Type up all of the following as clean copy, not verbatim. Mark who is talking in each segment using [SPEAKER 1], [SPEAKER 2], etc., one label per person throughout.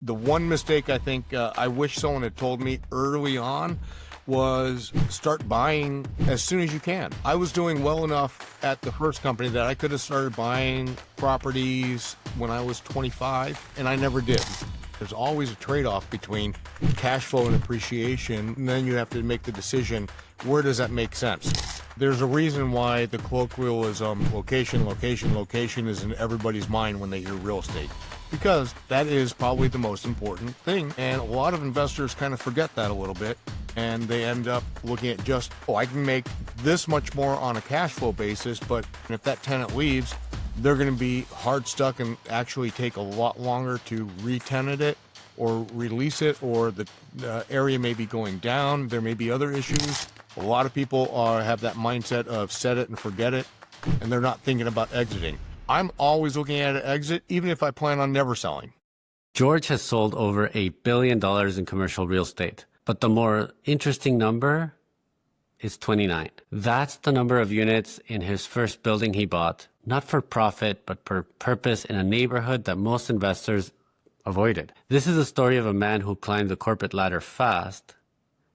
[SPEAKER 1] The one mistake I think I wish someone had told me early on was start buying as soon as you can. I was doing well enough at the first company that I could have started buying properties when I was 25, and I never did. There's always a trade-off between cash flow and appreciation, and then you have to make the decision, where does that make sense? There's a reason why the colloquialism location, location, location is in everybody's mind when they hear real estate, because that is probably the most important thing. And a lot of investors kind of forget that a little bit, and they end up looking at just, oh, I can make this much more on a cash flow basis, but if that tenant leaves, they're going to be hard stuck and actually take a lot longer to re-tenant it or release it, or the area may be going down. There may be other issues. A lot of people have that mindset of set it and forget it, and they're not thinking about exiting. I'm always looking at an exit, even if I plan on never selling.
[SPEAKER 2] George has sold over $1 billion in commercial real estate, but the more interesting number is 29. That's the number of units in his first building he bought, not for profit, but for purpose in a neighborhood that most investors avoided. This is a story of a man who climbed the corporate ladder fast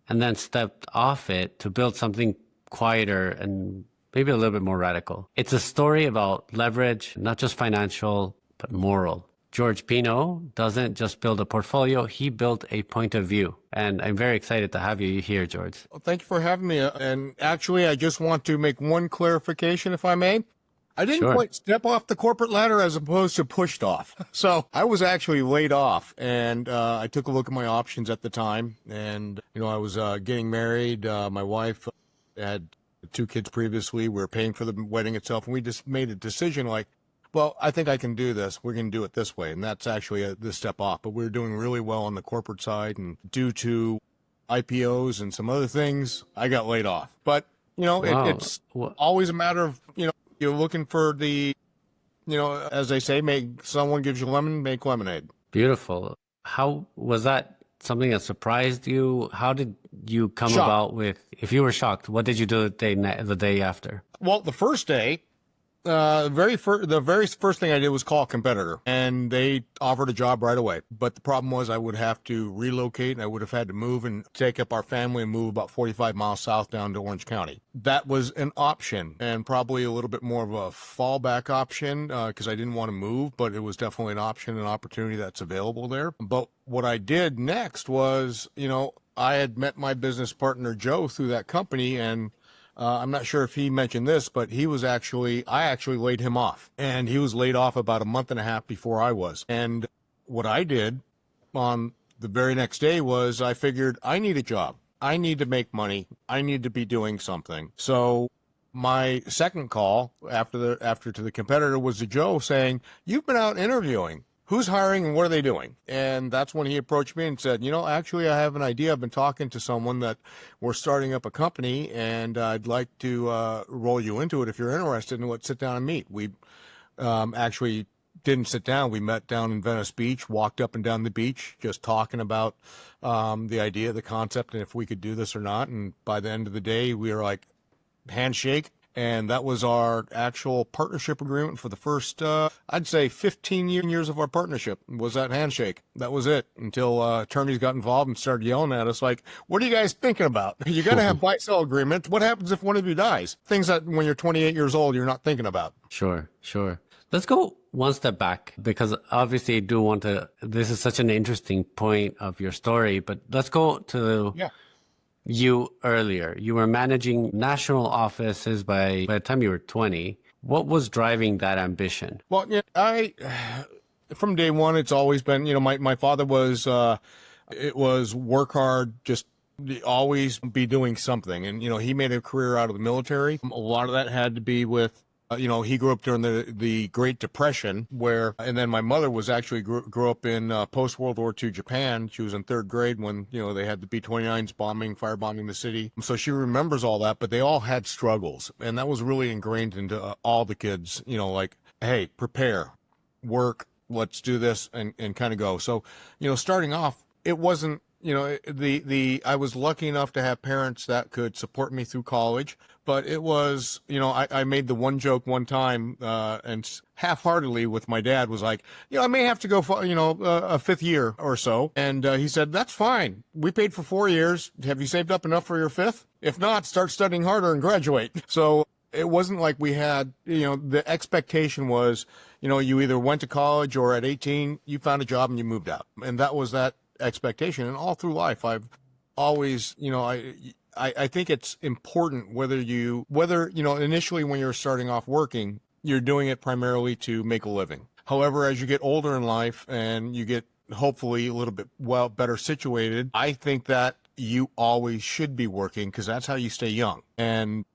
[SPEAKER 2] and then stepped off it to build something quieter and maybe a little bit more radical. It's a story about leverage, not just financial, but moral. George Pino doesn't just build a portfolio, he built a point of view. And I'm very excited to have you here, George.
[SPEAKER 1] Well, thank you for having me. And actually, I just want to make one clarification, if I may. I didn't quite step off the corporate ladder as opposed to pushed off. So I was actually laid off, and I took a look at my options at the time. And, I was getting married. My wife had 2 kids previously. We were paying for the wedding itself, and we just made a decision like, well, I think I can do this. We're going to do it this way. And that's actually the step off. But we were doing really well on the corporate side, and due to IPOs and some other things, I got laid off. But, it's always a matter of, you're looking for the, as they say, someone gives you lemon, make lemonade.
[SPEAKER 2] Beautiful. How was that something that surprised you? How did you come about with, if you were shocked, what did you do the day after?
[SPEAKER 1] Well, the first day, the very first thing I did was call a competitor, and they offered a job right away. But the problem was I would have to relocate, and I would have had to move and take up our family and move about 45 miles south down to Orange County. That was an option, and probably a little bit more of a fallback option because I didn't want to move, but it was definitely an option, an opportunity that's available there. But what I did next was, I had met my business partner, Joe, through that company, and I'm not sure if he mentioned this, but I actually laid him off, and he was laid off about a month and a half before I was. And what I did on the very next day was I figured I need a job. I need to make money. I need to be doing something. So my second call after to the competitor was to Joe saying, "You've been out interviewing. Who's hiring and what are they doing?" And that's when he approached me and said, actually, I have an idea. I've been talking to someone that we're starting up a company, and I'd like to roll you into it if you're interested. And let's sit down and meet. We actually didn't sit down. We met down in Venice Beach, walked up and down the beach, just talking about the idea, the concept, and if we could do this or not. And by the end of the day, we were like, handshake. And that was our actual partnership agreement for the first, I'd say 15 years of our partnership was that handshake. That was it until attorneys got involved and started yelling at us like, what are you guys thinking about? You got to have buy-sell agreements. What happens if one of you dies? Things that when you're 28 years old, you're not thinking about.
[SPEAKER 2] Sure. Let's go one step back, because obviously I do want to, this is such an interesting point of your story, but let's go to...
[SPEAKER 1] Yeah.
[SPEAKER 2] You earlier, you were managing national offices by the time you were 20. What was driving that ambition?
[SPEAKER 1] Well, from day one, it's always been, my father was, it was work hard, just always be doing something. And, he made a career out of the military. A lot of that had to be with, he grew up during the Great Depression and then my mother was actually grew up in post-World War II Japan. She was in 3rd grade when, they had the B-29s firebombing the city. So she remembers all that, but they all had struggles. And that was really ingrained into all the kids, like, hey, prepare, work, let's do this and kind of go. So, starting off, it wasn't, I was lucky enough to have parents that could support me through college, but it was, I made the one joke one time, and half-heartedly with my dad was like, I may have to go for, a fifth year or so. And he said, that's fine. We paid for 4 years. Have you saved up enough for your fifth? If not, start studying harder and graduate. So it wasn't like we had, the expectation was, you either went to college or at 18, you found a job and you moved out. And that was that expectation. And all through life, I've always, I think it's important whether initially when you're starting off working, you're doing it primarily to make a living. However, as you get older in life and you get hopefully a little bit better situated, I think that you always should be working because that's how you stay young. And,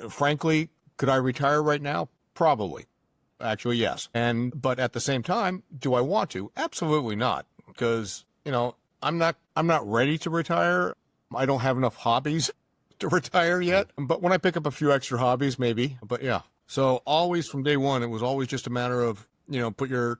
[SPEAKER 1] frankly, could I retire right now? Probably. Actually, yes. But at the same time, do I want to? Absolutely not. Because, I'm not ready to retire. I don't have enough hobbies to retire yet. But when I pick up a few extra hobbies, maybe. But yeah. So always from day one, it was always just a matter of, put your,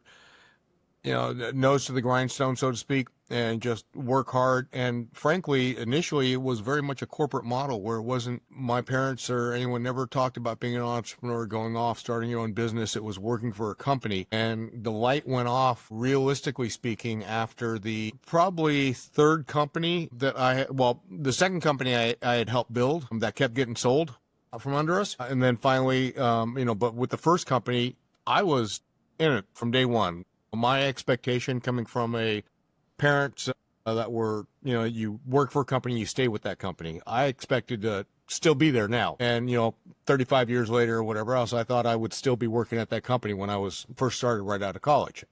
[SPEAKER 1] nose to the grindstone, so to speak, and just work hard. And frankly, initially, it was very much a corporate model where it wasn't my parents or anyone never talked about being an entrepreneur, going off, starting your own business. It was working for a company. And the light went off, realistically speaking, after the probably third company that the second company I had helped build that kept getting sold from under us. And then finally, but with the first company, I was in it from day one. My expectation coming from a parents that were, you work for a company, you stay with that company. I expected to still be there now. And, 35 years later or whatever else, I thought I would still be working at that company when I was first started right out of college.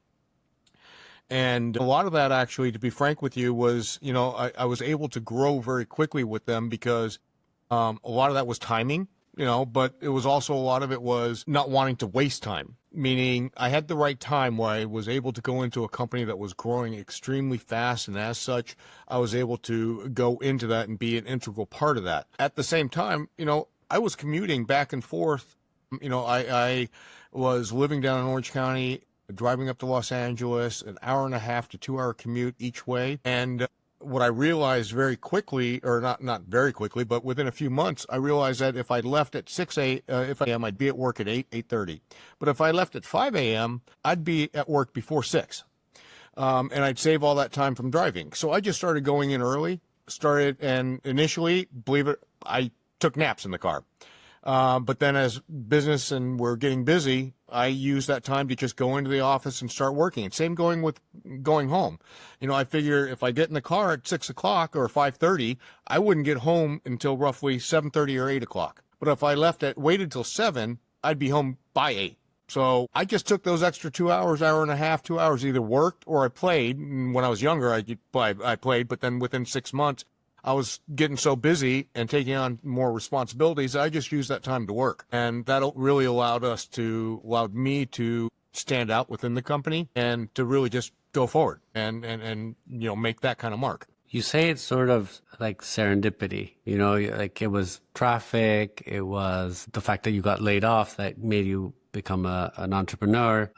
[SPEAKER 1] And a lot of that actually, to be frank with you, was, I was able to grow very quickly with them because a lot of that was timing, but it was also a lot of it was not wanting to waste time. Meaning I had the right time where I was able to go into a company that was growing extremely fast. And as such, I was able to go into that and be an integral part of that. At the same time, I was commuting back and forth. I was living down in Orange County, driving up to Los Angeles, an hour and a half to 2 hour commute each way. And what I realized very quickly, or not very quickly, but within a few months, I realized that if I left at 6 a.m., I'd be at work at 8:30. But if I left at 5 a.m., I'd be at work before 6. And I'd save all that time from driving. So I just started going in early, and initially, believe it, I took naps in the car. But then as business and we're getting busy, I use that time to just go into the office and start working. And same going with going home. I figure if I get in the car at 6 o'clock or 5:30, I wouldn't get home until roughly 7:30 or 8 o'clock. But if I waited till 7, I'd be home by 8. So I just took those extra 2 hours, hour and a half, 2 hours, either worked or I played. And when I was younger, I played, but then within 6 months, I was getting so busy and taking on more responsibilities, I just used that time to work. And that really allowed me to stand out within the company and to really just go forward and make that kind of mark.
[SPEAKER 2] You say it's sort of like serendipity, like it was traffic, it was the fact that you got laid off that made you become an entrepreneur.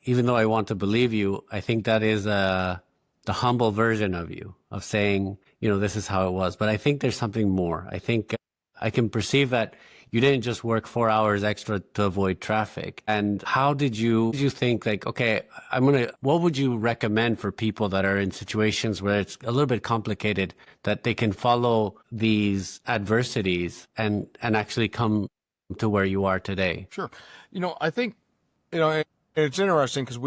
[SPEAKER 2] Even though I want to believe you, I think that is the humble version of you, of saying, this is how it was. But I think there's something more. I think I can perceive that you didn't just work 4 hours extra to avoid traffic. And how did you think like, okay, what would you recommend for people that are in situations where it's a little bit complicated, that they can follow these adversities and actually come to where you are today?
[SPEAKER 1] Sure. I think, it's interesting because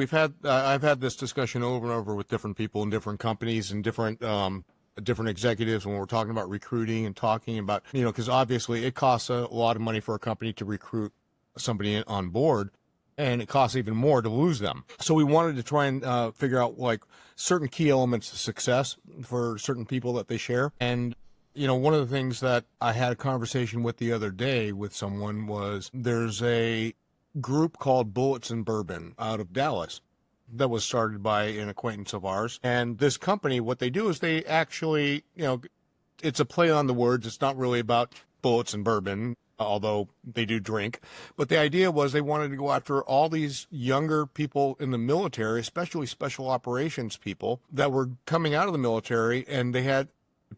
[SPEAKER 1] I've had this discussion over and over with different people in different companies and different executives when we're talking about recruiting and talking about, because obviously it costs a lot of money for a company to recruit somebody on board, and it costs even more to lose them. So we wanted to try and figure out like certain key elements of success for certain people that they share. And one of the things that I had a conversation with the other day with someone was there's a group called Bullets and Bourbon out of Dallas that was started by an acquaintance of ours. And this company, what they do is they actually, it's a play on the words. It's not really about bullets and bourbon. although they do drink. But the idea was they wanted to go after all these younger people in the military, especially special operations people that were coming out of the military, and they had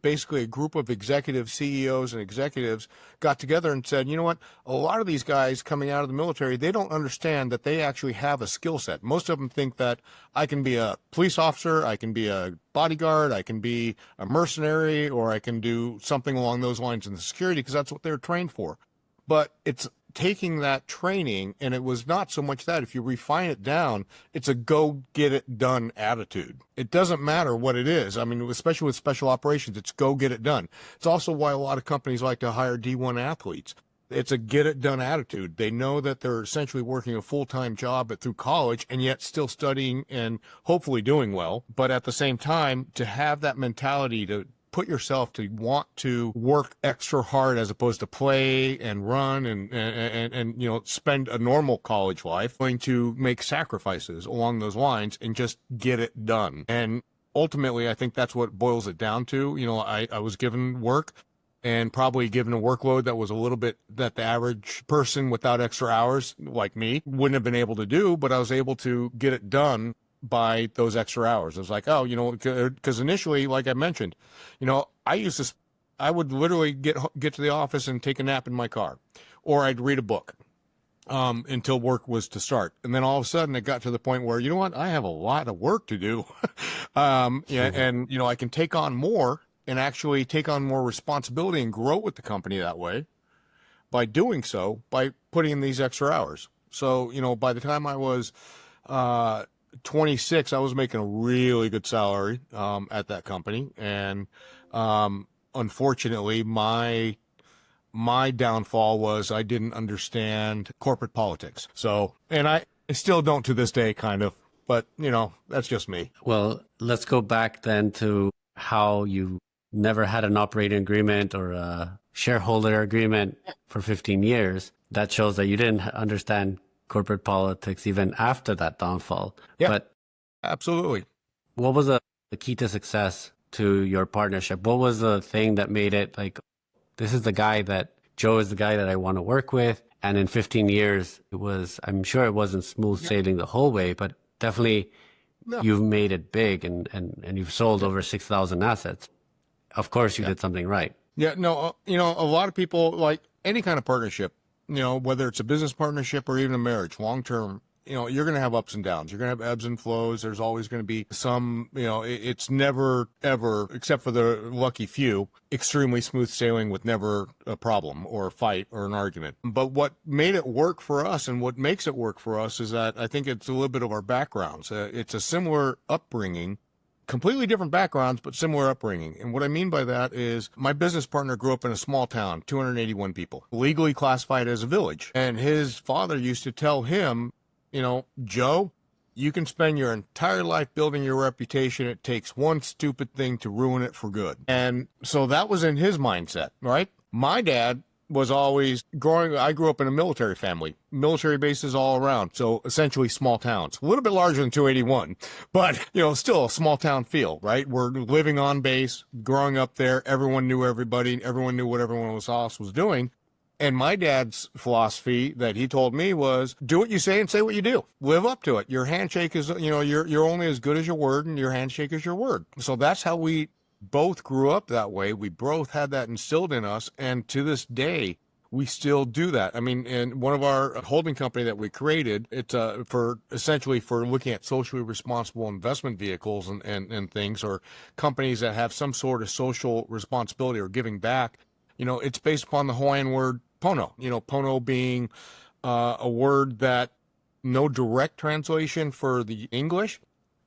[SPEAKER 1] basically a group of executive CEOs and executives got together and said, you know what, a lot of these guys coming out of the military, they don't understand that they actually have a skill set. Most of them think that I can be a police officer, I can be a bodyguard, I can be a mercenary, or I can do something along those lines in the security, because that's what they're trained for. But it's taking that training, and it was not so much that. If you refine it down, it's a go get it done attitude. It doesn't matter what it is. I mean, especially with special operations, it's go get it done. It's also why a lot of companies like to hire D1 athletes. It's a get it done attitude. They know that they're essentially working a full-time job through college and yet still studying and hopefully doing well. But at the same time, to have that mentality to put yourself to want to work extra hard as opposed to play and run and you know, spend a normal college life, going to make sacrifices along those lines and just get it done. And ultimately, I think that's what boils it down to. You know, I was given work and probably given a workload that was a little bit that the average person without extra hours like me wouldn't have been able to do, but I was able to get it done by those extra hours. It was like, oh, you know, because initially, like I mentioned, you know, I would literally get to the office and take a nap in my car, or I'd read a book until work was to start. And then all of a sudden it got to the point where, you know what, I have a lot of work to do. Yeah, and, you know, I can take on more and actually take on more responsibility and grow with the company that way by doing so, by putting in these extra hours. So, you know, by the time I was 26, I was making a really good salary at that company, and unfortunately, my downfall was I didn't understand corporate politics. So, and I still don't to this day, kind of. But you know, that's just me.
[SPEAKER 2] Well, let's go back then to how you never had an operating agreement or a shareholder agreement for 15 years. That shows that you didn't understand corporate politics even after that downfall.
[SPEAKER 1] Yeah,
[SPEAKER 2] but
[SPEAKER 1] absolutely.
[SPEAKER 2] What was the key to success to your partnership? What was the thing that made it like, this is the guy that Joe is the guy that I want to work with? And in 15 years, it was, I'm sure it wasn't smooth sailing the whole way, but definitely you've made it big and you've sold over 6,000 assets. Of course, you did something right.
[SPEAKER 1] Yeah, no, you know, a lot of people, like any kind of partnership, you know, whether it's a business partnership or even a marriage, long term, you know, you're going to have ups and downs. You're going to have ebbs and flows. There's always going to be some, you know, it's never, ever, except for the lucky few, extremely smooth sailing with never a problem or a fight or an argument. But what made it work for us and what makes it work for us is that I think it's a little bit of our backgrounds. It's a similar upbringing. Completely different backgrounds, but similar upbringing. And what I mean by that is my business partner grew up in a small town, 281 people, legally classified as a village. And his father used to tell him, you know, Joe, you can spend your entire life building your reputation. It takes one stupid thing to ruin it for good. And so that was in his mindset, right? My dad was always I grew up in a military family, military bases all around. So essentially small towns, a little bit larger than 281, but you know, still a small town feel, right? We're living on base, growing up there. Everyone knew everybody. Everyone knew what everyone else was doing. And my dad's philosophy that he told me was do what you say and say what you do. Live up to it. Your handshake is, you know, you're only as good as your word, and your handshake is your word. So that's how we both grew up that way. We both had that instilled in us. And to this day, we still do that. I mean, in one of our holding company that we created, it's for looking at socially responsible investment vehicles and things, or companies that have some sort of social responsibility or giving back. You know, it's based upon the Hawaiian word pono, you know, pono being a word that no direct translation for the English.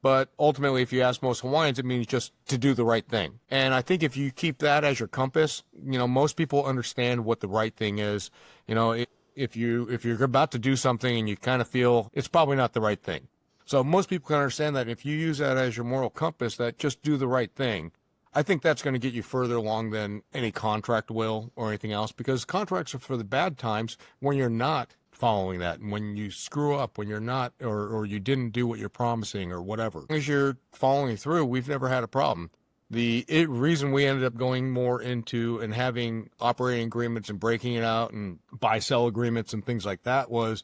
[SPEAKER 1] But ultimately, if you ask most Hawaiians, it means just to do the right thing. And I think if you keep that as your compass, you know, most people understand what the right thing is. You know, if you're about to do something and you kind of feel it's probably not the right thing. So most people can understand that if you use that as your moral compass, that just do the right thing, I think that's going to get you further along than any contract will or anything else, because contracts are for the bad times when you're not following that, and when you screw up, when you're not, or you didn't do what you're promising or whatever. As you're following through, we've never had a problem. Reason we ended up going more into and having operating agreements and breaking it out and buy-sell agreements and things like that was,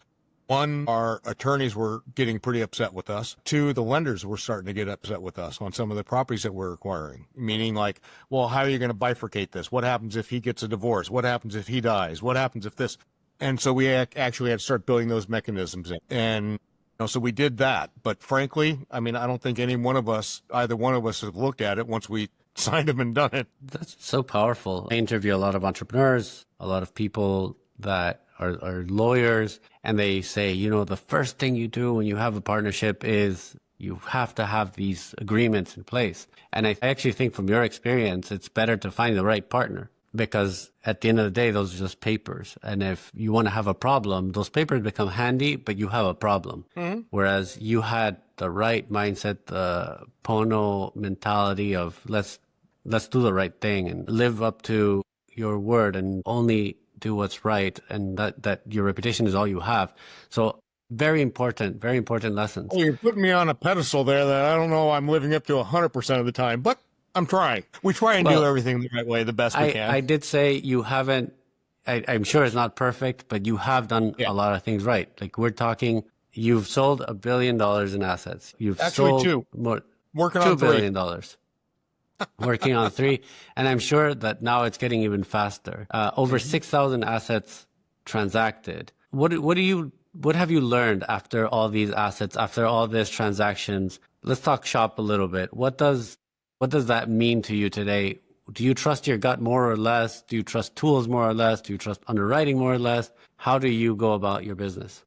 [SPEAKER 1] one, our attorneys were getting pretty upset with us. Two, the lenders were starting to get upset with us on some of the properties that we're acquiring, meaning like, well, how are you going to bifurcate this? What happens if he gets a divorce? What happens if he dies? What happens if this? And so we actually had to start building those mechanisms in. And so we did that. But frankly, I mean, I don't think either one of us have looked at it once we signed them and done it.
[SPEAKER 2] That's so powerful. I interview a lot of entrepreneurs, a lot of people that are lawyers, and they say, the first thing you do when you have a partnership is you have to have these agreements in place. And I actually think from your experience, it's better to find the right partner, because at the end of the day, those are just papers. And if you want to have a problem, those papers become handy, but you have a problem. Mm-hmm. Whereas you had the right mindset, the Pino mentality of let's do the right thing and live up to your word and only do what's right, and that your reputation is all you have. So very important lessons.
[SPEAKER 1] Oh, you're putting me on a pedestal there that I don't know I'm living up to 100% of the time, but I'm trying. We try and do everything the right way, the best we can.
[SPEAKER 2] I did say you haven't, I'm sure it's not perfect, but you have done a lot of things right. Like we're talking, you've sold $1 billion in assets. You've
[SPEAKER 1] actually
[SPEAKER 2] sold
[SPEAKER 1] working on
[SPEAKER 2] $2 billion. Working on 3, and I'm sure that now it's getting even faster. Over 6,000 assets transacted. What have you learned after all these assets, after all these transactions? Let's talk shop a little bit. What does that mean to you today? Do you trust your gut more or less? Do you trust tools more or less? Do you trust underwriting more or less? How do you go about your business?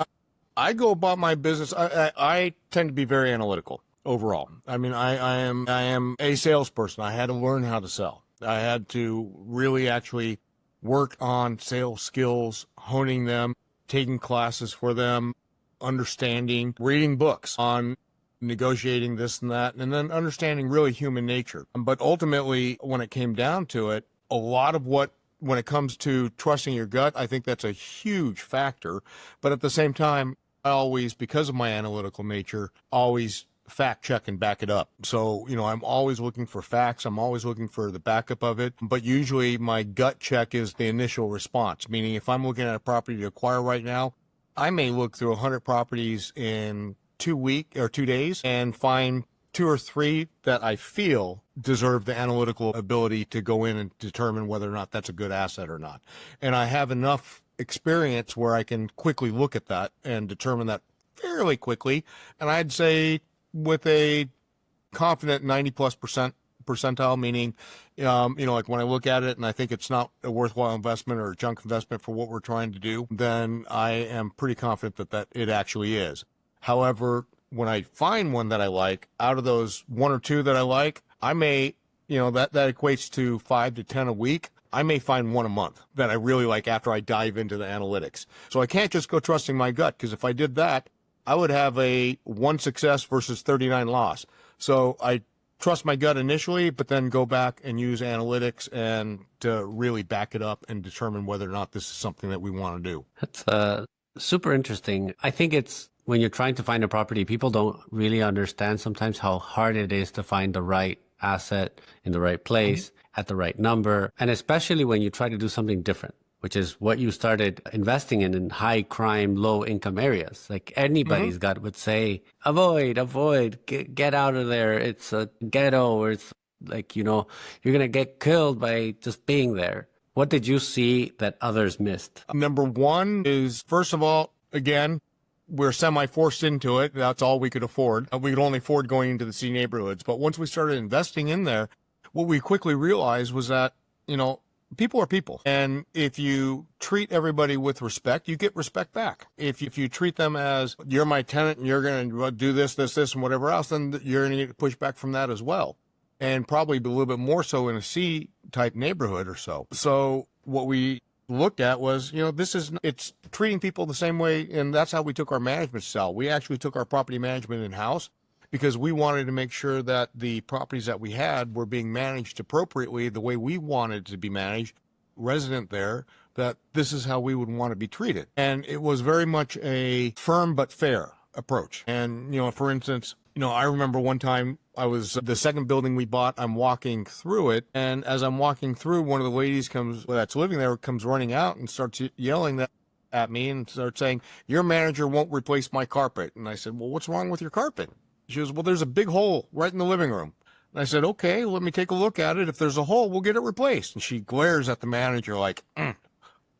[SPEAKER 1] I go about my business. I tend to be very analytical. Overall, I mean, I am a salesperson. I had to learn how to sell. I had to really actually work on sales skills, honing them, taking classes for them, understanding, reading books on negotiating this and that, and then understanding really human nature. But ultimately, when it came down to it, a lot of when it comes to trusting your gut, I think that's a huge factor. But at the same time, I always, because of my analytical nature, always fact check and back it up. So, I'm always looking for facts. I'm always looking for the backup of it. But usually my gut check is the initial response, meaning if I'm looking at a property to acquire right now, I may look through 100 properties in 2 days and find 2 or 3 that I feel deserve the analytical ability to go in and determine whether or not that's a good asset or not. And I have enough experience where I can quickly look at that and determine that fairly quickly. And I'd say with a confident 90+ percentile, meaning, like when I look at it and I think it's not a worthwhile investment or a junk investment for what we're trying to do, then I am pretty confident that it actually is. However, when I find one that I like, out of those 1 or 2 that I like, I may, that equates to 5 to 10 a week. I may find 1 a month that I really like after I dive into the analytics. So I can't just go trusting my gut, because if I did that, I would have a 1 success versus 39 loss. So I trust my gut initially, but then go back and use analytics and to really back it up and determine whether or not this is something that we want to do.
[SPEAKER 2] That's super interesting. I think it's when you're trying to find a property, people don't really understand sometimes how hard it is to find the right asset in the right place at the right number. And especially when you try to do something different, which is what you started investing in high crime, low income areas. Like anybody's gut would say, avoid, get out of there. It's a ghetto, or it's like, you're going to get killed by just being there. What did you see that others missed?
[SPEAKER 1] Number 1 is, first of all, again, we're semi-forced into it. That's all we could afford. We could only afford going into the C neighborhoods. But once we started investing in there, what we quickly realized was that, people are people. And if you treat everybody with respect, you get respect back. If you treat them as, you're my tenant and you're going to do this, and whatever else, then you're going to get pushback from that as well. And probably a little bit more so in a C-type neighborhood or so. So what we looked at was, it's treating people the same way, and that's how we took our management style. We actually took our property management in-house because we wanted to make sure that the properties that we had were being managed appropriately the way we wanted to be managed, resident there, that this is how we would want to be treated. And it was very much a firm but fair approach. And, for instance, I remember one time I was the second building we bought. I'm walking through it, and as I'm walking through, one of the ladies that's living there comes running out and starts yelling at me and starts saying, "Your manager won't replace my carpet." And I said, "Well, what's wrong with your carpet?" She goes, "Well, there's a big hole right in the living room." And I said, "Okay, let me take a look at it. If there's a hole, we'll get it replaced." And she glares at the manager like,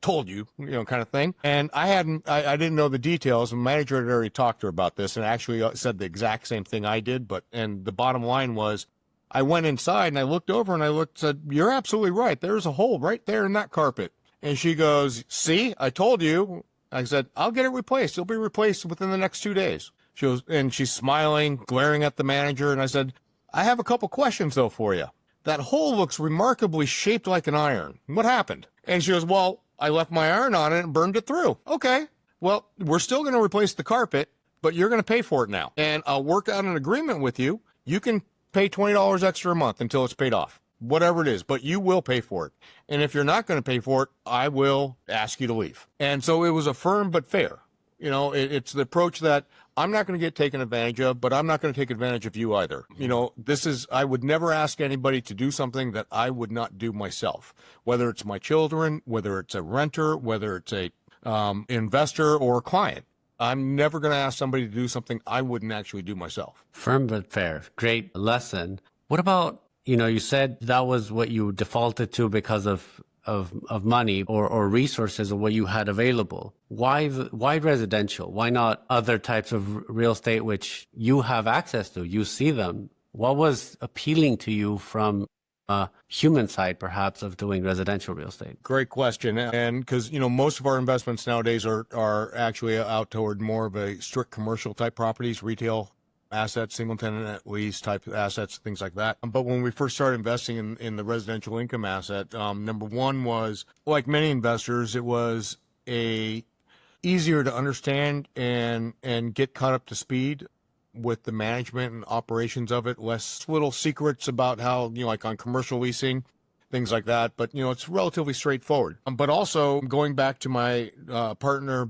[SPEAKER 1] "Told you," kind of thing. And I didn't know the details. The manager had already talked to her about this and actually said the exact same thing I did. And the bottom line was, I went inside and I looked over and said, "You're absolutely right. There's a hole right there in that carpet." And she goes, "See, I told you." I said, "I'll get it replaced. It'll be replaced within the next 2 days." She goes, and she's smiling, glaring at the manager. And I said, "I have a couple questions though for you. That hole looks remarkably shaped like an iron. What happened?" And she goes, "Well, I left my iron on it and burned it through." "Okay, well, we're still going to replace the carpet, but you're going to pay for it now. And I'll work out an agreement with you. You can pay $20 extra a month until it's paid off, whatever it is, but you will pay for it. And if you're not going to pay for it, I will ask you to leave." And so it was a firm but fair. It's the approach that I'm not going to get taken advantage of, but I'm not going to take advantage of you either. I would never ask anybody to do something that I would not do myself, whether it's my children, whether it's a renter, whether it's a investor or a client. I'm never going to ask somebody to do something I wouldn't actually do myself.
[SPEAKER 2] Firm but fair. Great lesson. What about, you said that was what you defaulted to because of money or resources or what you had available. Why residential? Why not other types of real estate which you have access to? You see them. What was appealing to you from a human side, perhaps, of doing residential real estate?
[SPEAKER 1] Great question. And because, most of our investments nowadays are actually out toward more of a strict commercial type properties, retail assets, single tenant lease type assets, things like that. But when we first started investing in the residential income asset, number one was, like many investors, it was easier to understand and get caught up to speed with the management and operations of it. Less little secrets about how, like on commercial leasing, things like that. But, it's relatively straightforward. But also going back to my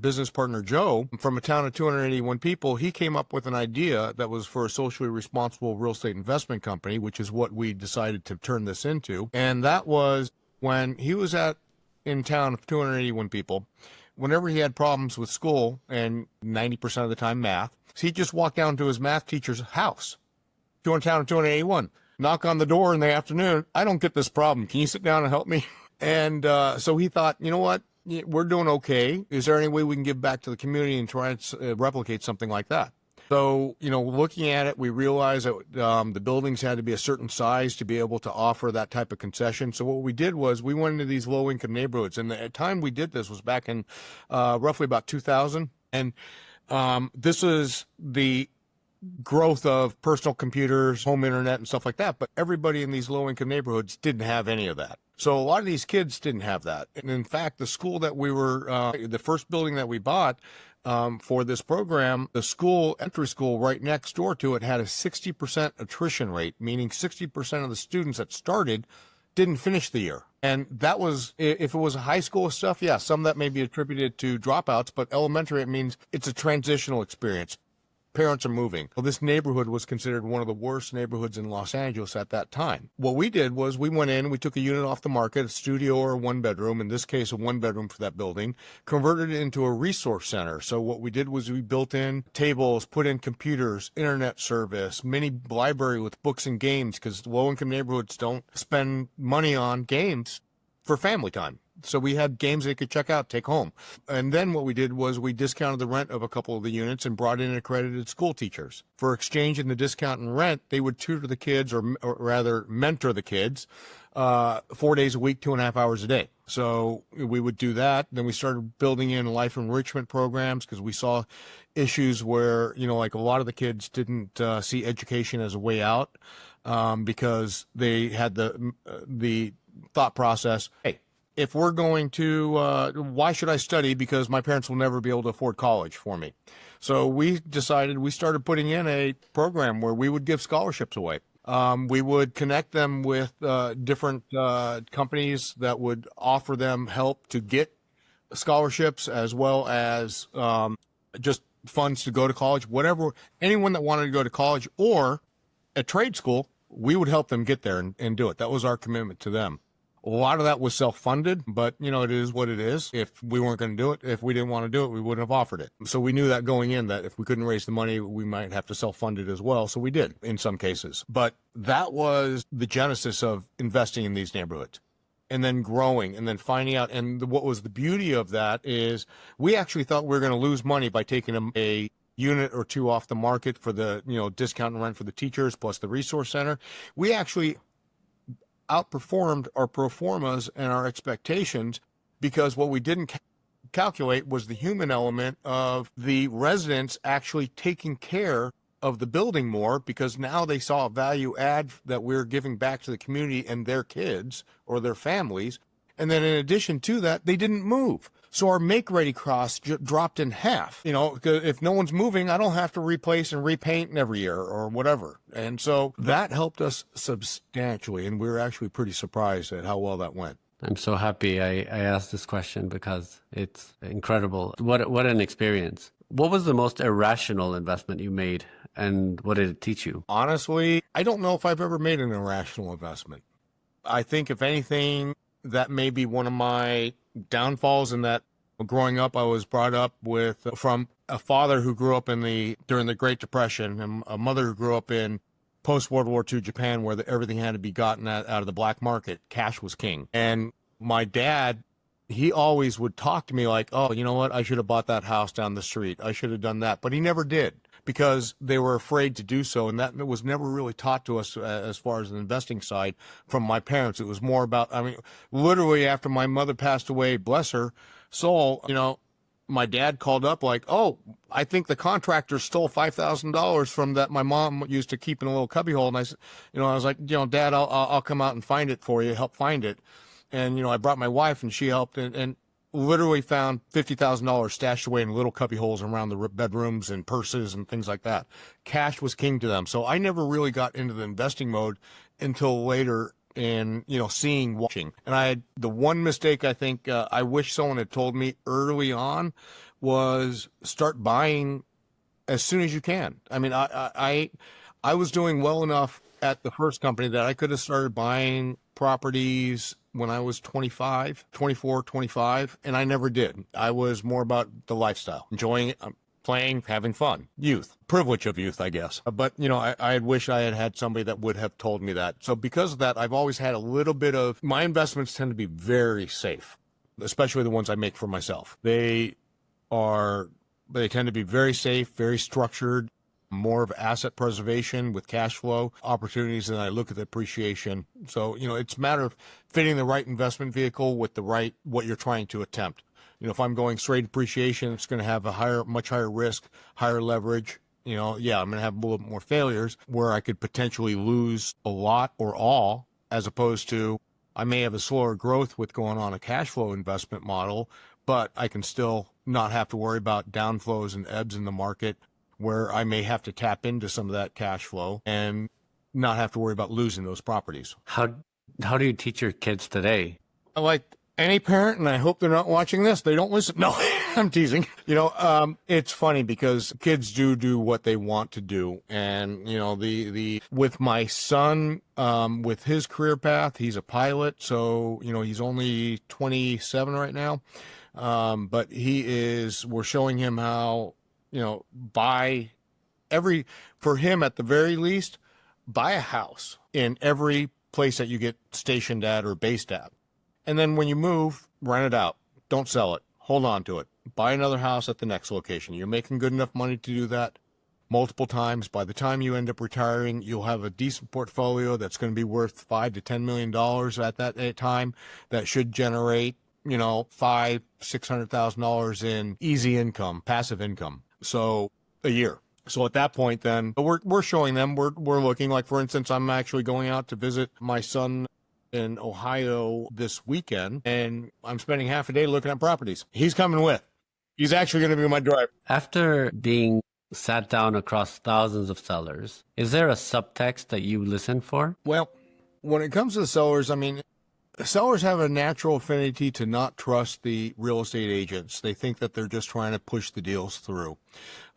[SPEAKER 1] business partner, Joe, from a town of 281 people, he came up with an idea that was for a socially responsible real estate investment company, which is what we decided to turn this into. And that was when he was in town of 281 people, whenever he had problems with school, and 90% of the time math, he'd just walk down to his math teacher's house, town of 281. Knock on the door in the afternoon. "I don't get this problem. Can you sit down and help me?" And so he thought, you know what? We're doing okay. Is there any way we can give back to the community and try and replicate something like that? So, looking at it, we realized that the buildings had to be a certain size to be able to offer that type of concession. So what we did was we went into these low-income neighborhoods. And the time we did this was back in roughly about 2000. And this is the growth of personal computers, home internet, and stuff like that. But everybody in these low-income neighborhoods didn't have any of that. So a lot of these kids didn't have that. And in fact, the school that we were, the first building that we bought for this program, the entry school right next door to it had a 60% attrition rate, meaning 60% of the students that started didn't finish the year. And that was, if it was high school stuff, yeah, some of that may be attributed to dropouts, but elementary, it means it's a transitional experience. Parents are moving. Well, this neighborhood was considered one of the worst neighborhoods in Los Angeles at that time. What we did was we went in, we took a unit off the market, a studio or a one bedroom, in this case, a one bedroom for that building, converted it into a resource center. So what we did was we built in tables, put in computers, internet service, mini library with books and games, because low income neighborhoods don't spend money on games for family time. So we had games they could check out, take home. And then what we did was we discounted the rent of a couple of the units and brought in accredited school teachers. For exchange in the discount and rent, they would tutor the kids, or rather mentor the kids, 4 days a week, 2.5 hours a day. So we would do that. Then we started building in life enrichment programs because we saw issues where, like a lot of the kids didn't see education as a way out because they had the thought process, hey, if we're going to, why should I study? Because my parents will never be able to afford college for me. So we started putting in a program where we would give scholarships away. We would connect them with different companies that would offer them help to get scholarships, as well as just funds to go to college, whatever, anyone that wanted to go to college, or at trade school, we would help them get there and do it. That was our commitment to them. A lot of that was self-funded, but it is what it is. If we weren't going to do it, if we didn't want to do it, we wouldn't have offered it. So we knew that going in, that if we couldn't raise the money, we might have to self-fund it as well. So we did in some cases. But that was the genesis of investing in these neighborhoods and then growing and then finding out. And what was the beauty of that is we actually thought we were going to lose money by taking a unit or two off the market for the, discount and rent for the teachers plus the resource center. We actually outperformed our pro formas and our expectations, because what we didn't calculate was the human element of the residents actually taking care of the building more, because now they saw a value add that we're giving back to the community and their kids or their families. And then in addition to that, they didn't move. So our make-ready costs dropped in half. If no one's moving, I don't have to replace and repaint every year or whatever. And so that helped us substantially, and we were actually pretty surprised at how well that went.
[SPEAKER 2] I'm so happy I asked this question because it's incredible. What an experience. What was the most irrational investment you made, and what did it teach you?
[SPEAKER 1] Honestly, I don't know if I've ever made an irrational investment. I think, if anything, that may be one of my downfalls, in that growing up, I was brought up from a father who grew up during the Great Depression, and a mother who grew up in post-World War II Japan, where everything had to be gotten out of the black market. Cash was king. And my dad, he always would talk to me like, oh, you know what? I should have bought that house down the street. I should have done that. But he never did, because they were afraid to do so. And that was never really taught to us as far as the investing side from my parents. It was more about, literally after my mother passed away, bless her soul, my dad called up like, oh, I think the contractor stole $5,000 from that my mom used to keep in a little cubbyhole. And I said, I was like, Dad, I'll come out and find it for you, help find it. And, I brought my wife, and she helped, and literally found $50,000 stashed away in little cubby holes around the bedrooms and purses and things like that. Cash was king to them. So I never really got into the investing mode until later in, watching. And the one mistake I think I wish someone had told me early on was start buying as soon as you can. I was doing well enough at the first company that I could have started buying properties when I was 24, 25, and I never did. I was more about the lifestyle, enjoying it, playing, having fun. Youth, privilege of youth, I guess. But, I wish I had somebody that would have told me that. So because of that, I've always had a little bit of, my investments tend to be very safe, especially the ones I make for myself. They tend to be very safe, very structured, more of asset preservation with cash flow opportunities, and I look at the appreciation. So, it's a matter of fitting the right investment vehicle with what you're trying to attempt. If I'm going straight appreciation, it's going to have much higher risk, higher leverage. I'm going to have a little bit more failures where I could potentially lose a lot or all, as opposed to I may have a slower growth with going on a cash flow investment model, but I can still not have to worry about downflows and ebbs in the market, where I may have to tap into some of that cash flow and not have to worry about losing those properties.
[SPEAKER 2] How do you teach your kids today?
[SPEAKER 1] Like any parent, and I hope they're not watching this, they don't listen. No, I'm teasing. It's funny because kids do what they want to do. And, with my son, with his career path, he's a pilot. So, he's only 27 right now. But we're showing him how, for him at the very least, buy a house in every place that you get stationed at or based at. And then when you move, rent it out. Don't sell it. Hold on to it. Buy another house at the next location. You're making good enough money to do that multiple times. By the time you end up retiring, you'll have a decent portfolio that's going to be worth $5 to $10 million at that time. That should generate, $500,000-$600,000 in easy income, passive income. So a year. So at that point, then we're showing them, we're looking, like, for instance, I'm actually going out to visit my son in Ohio this weekend, and I'm spending half a day looking at properties. He's coming with. He's actually going to be my driver.
[SPEAKER 2] After being sat down across thousands of sellers, is there a subtext that you listen for?
[SPEAKER 1] Well, when it comes to the sellers, sellers have a natural affinity to not trust the real estate agents. They think that they're just trying to push the deals through.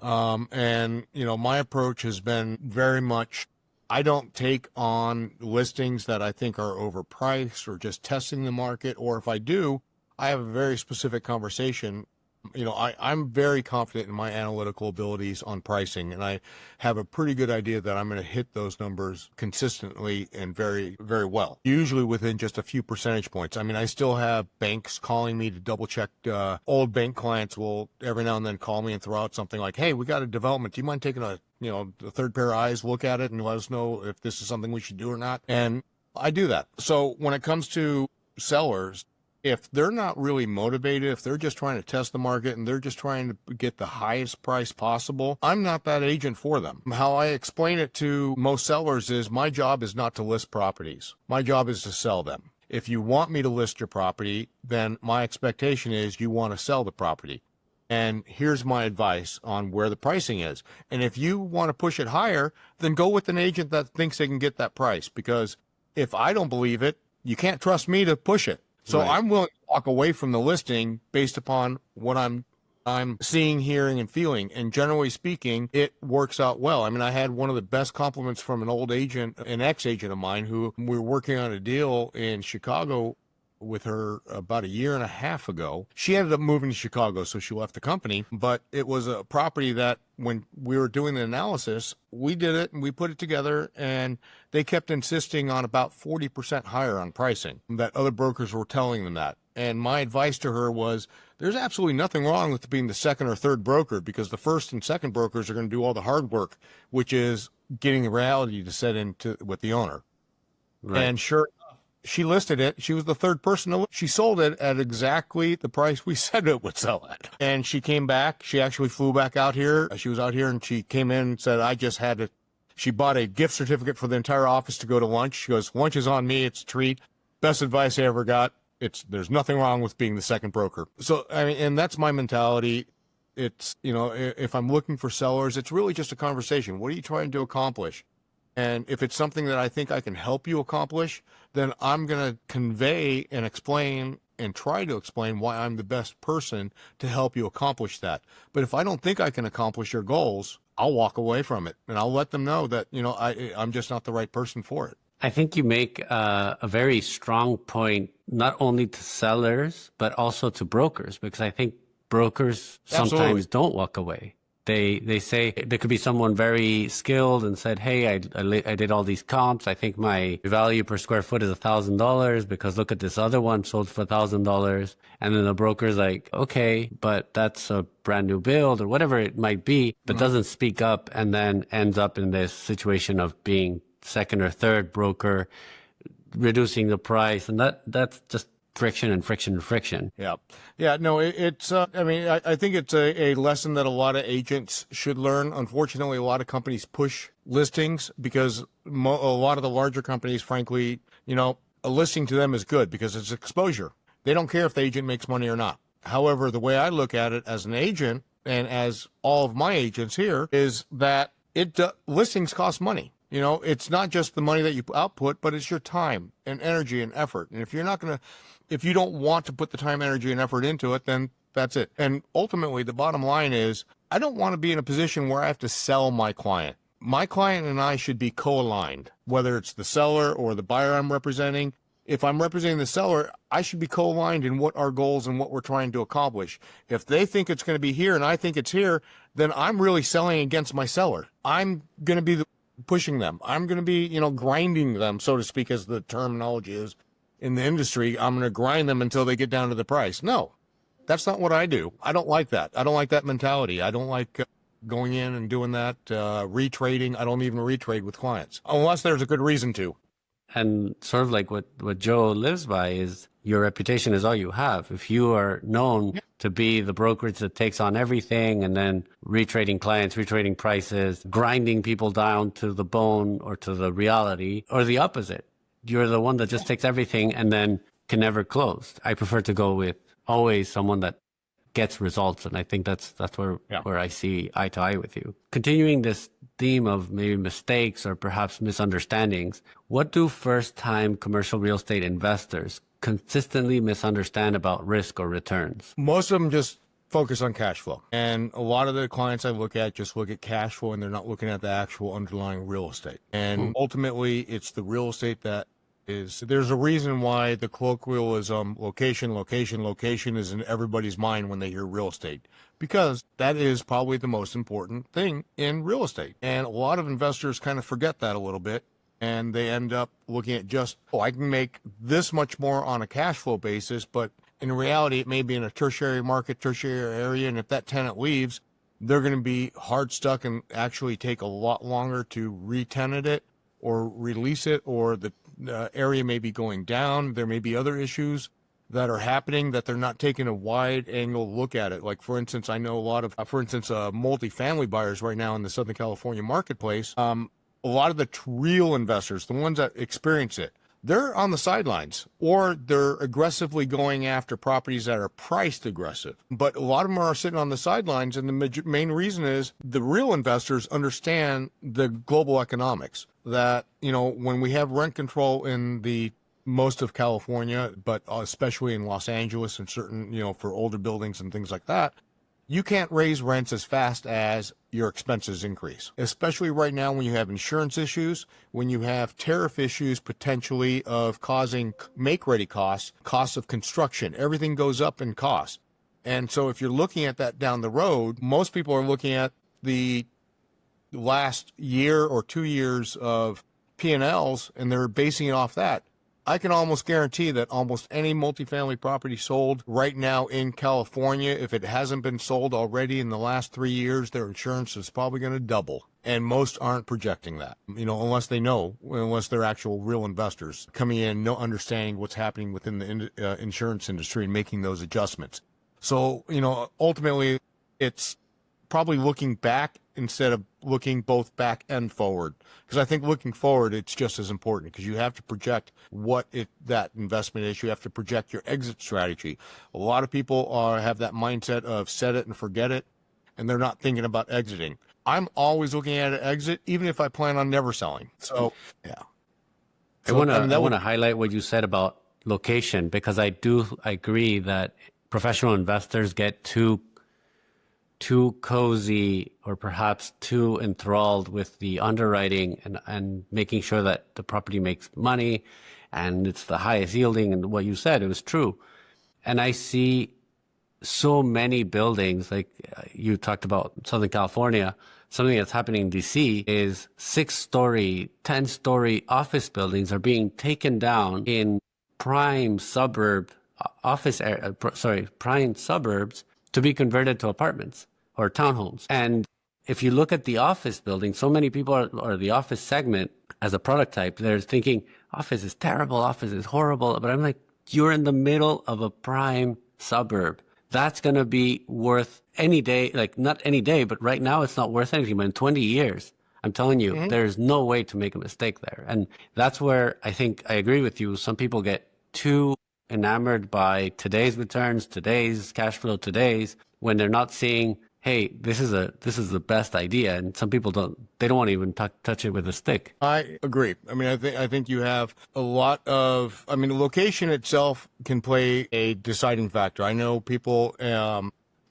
[SPEAKER 1] My approach has been very much I don't take on listings that I think are overpriced or just testing the market. Or if I do, I have a very specific conversation. I'm very confident in my analytical abilities on pricing, and I have a pretty good idea that I'm going to hit those numbers consistently and very, very well, usually within just a few percentage points. I mean, I still have banks calling me to double check. Old bank clients will every now and then call me and throw out something like, hey, we got a development. Do you mind taking a third pair of eyes, look at it and let us know if this is something we should do or not? And I do that. So when it comes to sellers, if they're not really motivated, if they're just trying to test the market and they're just trying to get the highest price possible, I'm not that agent for them. How I explain it to most sellers is my job is not to list properties. My job is to sell them. If you want me to list your property, then my expectation is you want to sell the property. And here's my advice on where the pricing is. And if you want to push it higher, then go with an agent that thinks they can get that price. Because if I don't believe it, you can't trust me to push it. So right. I'm willing to walk away from the listing based upon what I'm seeing, hearing, and feeling. And generally speaking, it works out well. I mean, I had one of the best compliments from an old agent, an ex-agent of mine, who we were working on a deal in Chicago with her about a year and a half ago. She ended up moving to Chicago, so she left the company. But it was a property that when we were doing the analysis, we did it and we put it together, and they kept insisting on about 40% higher on pricing, that other brokers were telling them that. And my advice to her was, there's absolutely nothing wrong with being the second or third broker, because the first and second brokers are going to do all the hard work, which is getting the reality to set into with the owner. Right. And sure, she listed it. She was the third person. She sold it at exactly the price we said it would sell at. And she came back. She actually flew back out here. She was out here and she came in and said, I just had to. She bought a gift certificate for the entire office to go to lunch. She goes, lunch is on me. It's a treat. Best advice I ever got. There's nothing wrong with being the second broker. So, I mean, and that's my mentality. It's, if I'm looking for sellers, it's really just a conversation. What are you trying to accomplish? And if it's something that I think I can help you accomplish, then I'm going to convey and explain and try to explain why I'm the best person to help you accomplish that. But if I don't think I can accomplish your goals, I'll walk away from it, and I'll let them know that, I'm just not the right person for it.
[SPEAKER 2] I think you make a very strong point, not only to sellers, but also to brokers, because I think brokers sometimes don't walk away. They say there could be someone very skilled and said, hey, I did all these comps. I think my value per square foot is $1,000 because look at this other one sold for $1,000. And then the broker's like, okay, but that's a brand new build or whatever it might be, but doesn't speak up, and then ends up in this situation of being second or third broker, reducing the price. And that's just friction and friction and friction.
[SPEAKER 1] Yeah. No, it's, I think it's a lesson that a lot of agents should learn. Unfortunately, a lot of companies push listings because a lot of the larger companies, frankly, a listing to them is good because it's exposure. They don't care if the agent makes money or not. However, the way I look at it as an agent, and as all of my agents here, is that listings cost money. It's not just the money that you output, but it's your time and energy and effort. And if you don't want to put the time, energy, and effort into it, then that's it. And ultimately, the bottom line is, I don't want to be in a position where I have to sell my client. My client and I should be co-aligned, whether it's the seller or the buyer I'm representing. If I'm representing the seller, I should be co-aligned in what our goals and what we're trying to accomplish. If they think it's going to be here and I think it's here, then I'm really selling against my seller. I'm going to be pushing them. I'm going to be, grinding them, so to speak, as the terminology is in the industry. I'm going to grind them until they get down to the price. No, that's not what I do. I don't like that. I don't like that mentality. I don't like going in and doing that, retrading. I don't even retrade with clients unless there's a good reason to.
[SPEAKER 2] And sort of like what Joe lives by is your reputation is all you have. If you are known to be the brokerage that takes on everything and then retrading clients, retrading prices, grinding people down to the bone or to the reality, or the opposite, you're the one that just takes everything and then can never close. I prefer to go with always someone that gets results. And I think that's where I see eye to eye with you. Continuing this theme of maybe mistakes or perhaps misunderstandings, what do first-time commercial real estate investors consistently misunderstand about risk or returns?
[SPEAKER 1] Most of them just focus on cash flow. And a lot of the clients I look at just look at cash flow and they're not looking at the actual underlying real estate. And ultimately, it's the real estate that is, there's a reason why the colloquialism location, location, location is in everybody's mind when they hear real estate, because that is probably the most important thing in real estate. And a lot of investors kind of forget that a little bit. And they end up looking at just, oh, I can make this much more on a cash flow basis, but in reality, it may be in a tertiary market, tertiary area, and if that tenant leaves, they're going to be hard stuck and actually take a lot longer to re-tenant it or release it, or the area may be going down. There may be other issues that are happening that they're not taking a wide angle look at it. Like, for instance, I know a lot of, multifamily buyers right now in the Southern California marketplace. A lot of the real investors, the ones that experience it, they're on the sidelines, or they're aggressively going after properties that are priced aggressive. But a lot of them are sitting on the sidelines, and the main reason is the real investors understand the global economics. That, you know, when we have rent control in the most of California, but especially in Los Angeles and certain, you know, for older buildings and things like that, you can't raise rents as fast as your expenses increase, especially right now when you have insurance issues, when you have tariff issues potentially of causing make-ready costs, costs of construction. Everything goes up in cost. And so if you're looking at that down the road, most people are looking at the last year or 2 years of P&Ls, and they're basing it off that. I can almost guarantee that almost any multifamily property sold right now in California, if it hasn't been sold already in the last 3 years, their insurance is probably going to double. And most aren't projecting that, you know, unless they're actual real investors coming in, no understanding what's happening within the insurance industry and making those adjustments. So, you know, ultimately, it's probably looking back instead of looking both back and forward. Because I think looking forward, it's just as important, because you have to project that investment is. You have to project your exit strategy. A lot of people have that mindset of set it and forget it, and they're not thinking about exiting. I'm always looking at an exit, even if I plan on never selling. So, yeah.
[SPEAKER 2] I want to highlight what you said about location, because I agree that professional investors get too cozy or perhaps too enthralled with the underwriting and making sure that the property makes money and it's the highest yielding. And what you said, it was true. And I see so many buildings, like you talked about Southern California, something that's happening in DC is 6-story, 10-story office buildings are being taken down in prime suburbs to be converted to apartments or townhomes. And if you look at the office building, so many people or the office segment as a product type, they're thinking office is terrible, office is horrible. But I'm like, you're in the middle of a prime suburb. That's going to be worth any day, like not any day, but right now it's not worth anything. But in 20 years, I'm telling you, there's no way to make a mistake there. And that's where I think I agree with you. Some people get too enamored by today's returns, today's cash flow, when they're not seeing, hey, this is the best idea. And some people don't want to even touch it with a stick.
[SPEAKER 1] I agree. I mean, I think you have a lot of, I mean, the location itself can play a deciding factor. I know people,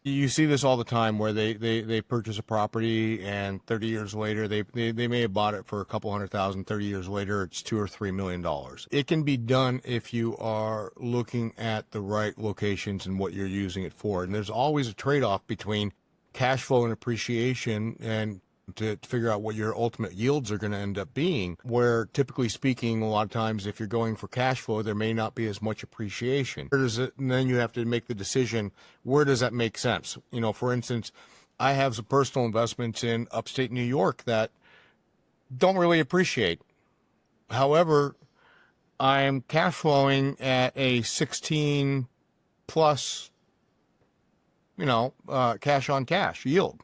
[SPEAKER 1] you see this all the time where they purchase a property and 30 years later, they may have bought it for a couple $100,000. 30 years later, it's $2 or $3 million. It can be done if you are looking at the right locations and what you're using it for. And there's always a trade-off between cash flow and appreciation, and to figure out what your ultimate yields are going to end up being, where typically speaking, a lot of times if you're going for cash flow, there may not be as much appreciation. And then you have to make the decision, where does that make sense? You know, for instance, I have some personal investments in upstate New York that don't really appreciate. However, I'm cash flowing at a 16 plus, cash on cash yield.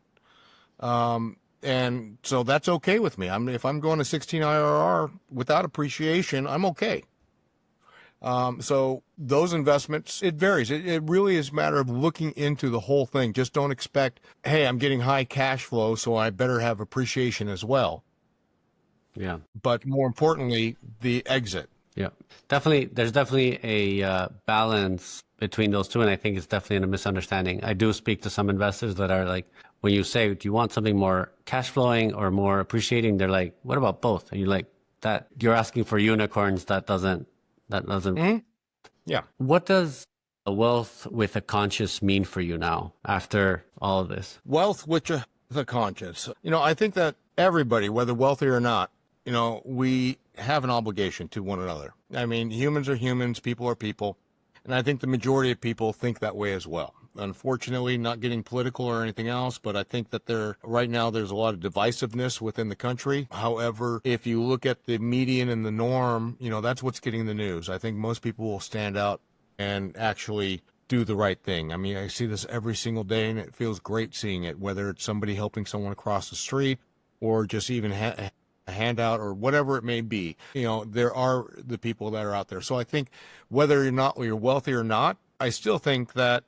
[SPEAKER 1] And so that's okay with me. If I'm going to 16 IRR without appreciation, I'm okay. So those investments, it varies. It really is a matter of looking into the whole thing. Just don't expect, hey, I'm getting high cash flow, so I better have appreciation as well.
[SPEAKER 2] Yeah.
[SPEAKER 1] But more importantly, the exit.
[SPEAKER 2] Yeah, definitely. There's definitely a balance between those two, and I think it's definitely a misunderstanding. I do speak to some investors that are like, when you say, "Do you want something more cash flowing or more appreciating?" They're like, "What about both?" And you're like, "That you're asking for unicorns. That doesn't."
[SPEAKER 1] Yeah.
[SPEAKER 2] What does a wealth with a conscience mean for you now after all of this?
[SPEAKER 1] Wealth with the conscience. I think that everybody, whether wealthy or not, we have an obligation to one another. I mean, humans are humans, people are people. And I think the majority of people think that way as well. Unfortunately, not getting political or anything else, but I think that right now there's a lot of divisiveness within the country. However, if you look at the median and the norm, that's what's getting the news. I think most people will stand out and actually do the right thing. I mean, I see this every single day and it feels great seeing it, whether it's somebody helping someone across the street or just even a handout or whatever it may be. There are the people that are out there. So I think whether you're wealthy or not, I still think that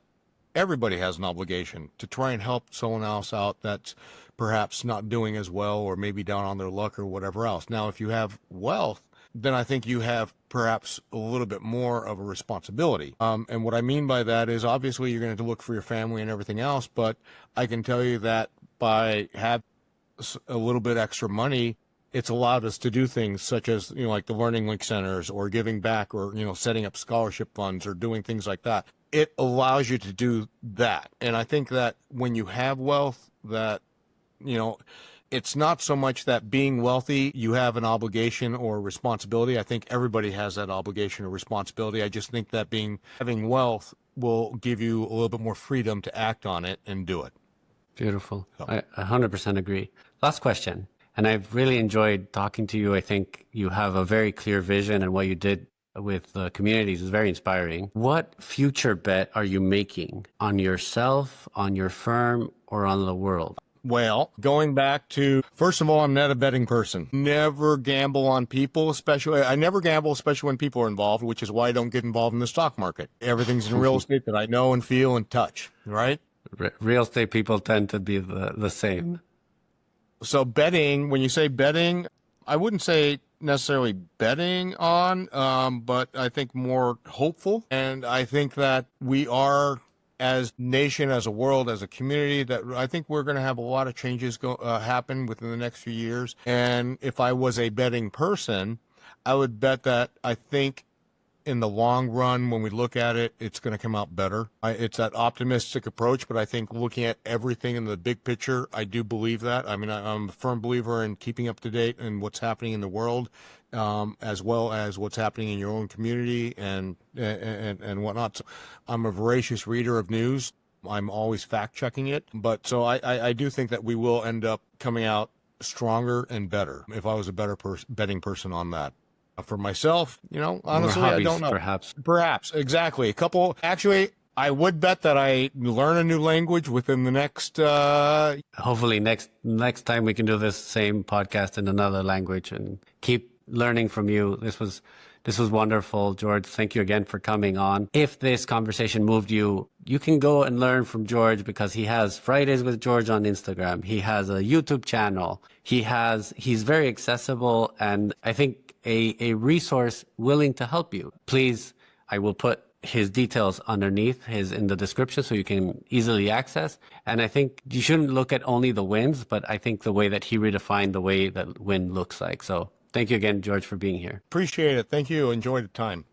[SPEAKER 1] everybody has an obligation to try and help someone else out that's perhaps not doing as well or maybe down on their luck or whatever else. Now, if you have wealth, then I think you have perhaps a little bit more of a responsibility. And what I mean by that is obviously you're going to look for your family and everything else, but I can tell you that by having a little bit extra money, it's allowed us to do things such as, like the Learning Link centers or giving back or, setting up scholarship funds or doing things like that. It allows you to do that. And I think that when you have wealth, that, it's not so much that being wealthy, you have an obligation or responsibility. I think everybody has that obligation or responsibility. I just think that having wealth will give you a little bit more freedom to act on it and do it.
[SPEAKER 2] Beautiful. I 100% agree. Last question. And I've really enjoyed talking to you. I think you have a very clear vision, and what you did with the communities is very inspiring. What future bet are you making on yourself, on your firm, or on the world?
[SPEAKER 1] Well, going back to, first of all, I'm not a betting person. Never gamble on people, I never gamble, especially when people are involved, which is why I don't get involved in the stock market. Everything's in real estate that I know and feel and touch, right?
[SPEAKER 2] Real estate people tend to be the same.
[SPEAKER 1] So betting, when you say betting, I wouldn't say necessarily betting on, but I think more hopeful. And I think that we are, as nation, as a world, as a community, that I think we're going to have a lot of changes happen within the next few years. And if I was a betting person, I would bet that I think in the long run, when we look at it, it's going to come out better. It's that optimistic approach, but I think looking at everything in the big picture, I do believe that. I mean, I'm a firm believer in keeping up to date and what's happening in the world, as well as what's happening in your own community and whatnot. So I'm a voracious reader of news. I'm always fact checking it, but so I do think that we will end up coming out stronger and better if I was a better betting person on that. For myself, honestly, I don't know. Perhaps, exactly. Actually, I would bet that I learn a new language within the next.
[SPEAKER 2] Hopefully, next time we can do this same podcast in another language and keep learning from you. This was wonderful, George. Thank you again for coming on. If this conversation moved you, you can go and learn from George, because he has Fridays with George on Instagram. He has a YouTube channel. He's very accessible, and I think a resource willing to help you. Please, I will put his details underneath in the description so you can easily access. And I think you shouldn't look at only the wins, but I think the way that he redefined the way that win looks like. So thank you again, George, for being here.
[SPEAKER 1] Appreciate it. Thank you. Enjoyed the time.